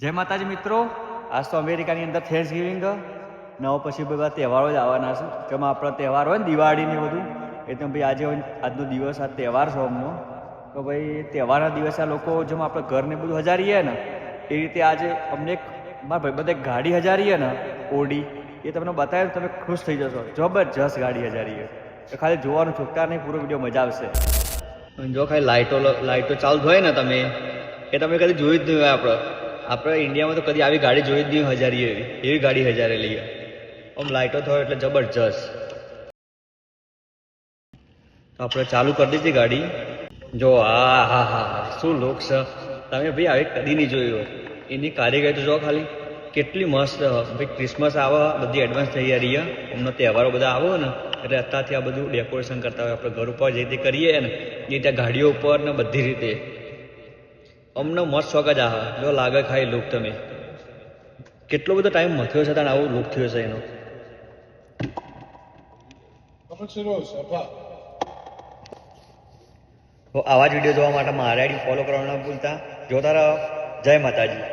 જય માતાજી મિત્રો, આજ તો અમેરિકાની અંદર થેન્ક્સગિવિંગ નવો પછી બધા તહેવારો જ આવવાના છે. જેમાં આપણા તહેવાર હોય ને દિવાળી ને બધું, એટલે ભાઈ આજે આજનો દિવસ આ તહેવાર છે અમનો. તો ભાઈ તહેવારના દિવસે આ લોકો જેમ આપણે ઘરને બધું હજારીએ ને એ રીતે આજે અમને એક મારા ભાઈ બધા ગાડી હજારીએ ને ઓડી, એ તમને બતાવે તમે ખુશ થઈ જશો. જબરજસ્ત ગાડી હજારીએ તો ખાલી જોવાનું છૂટતા નહીં, પૂરો વિડીયો મજા આવશે. જો ખાલી લાઇટો ચાલુ હોય ને તમે એ તમે કદી જોઈ જ નહીં હોય. આપણે ઇન્ડિયામાં તો કદી આવી ગાડી જોઈ જ નહીં હજારીએ એવી ગાડી હજારેલી આમ લાઇટો થયો એટલે જબરજસ્ત. તો આપણે ચાલુ કરી દીધી ગાડી. જો હા હા હા શું લોક છે, તમે ભાઈ આવી કદી નહીં જોયું હોય. એની કારીગરી તો જો ખાલી કેટલી મસ્ત. ભાઈ ક્રિસમસ આવે, બધી એડવાન્સ તૈયારી અમને તહેવારો બધા આવો ને એટલે અત્યારથી આ બધું ડેકોરેશન કરતા હોય. આપણે ઘર ઉપર જે રીતે કરીએ ને એ ત્યાં ગાડીઓ ઉપર ને બધી રીતે અમને મસ્ત શોખ જ આવે. જો લાગે ખાઈ લુક તમે કેટલો બધો ટાઈમ મથ્યો છે તાણ આવું લુક થયો છે એનો. તો આવા જ વિડીયો જોવા માટે મારા આઈડી ફોલો કરવાના ભૂલતા. જોતા રહો. જય માતાજી.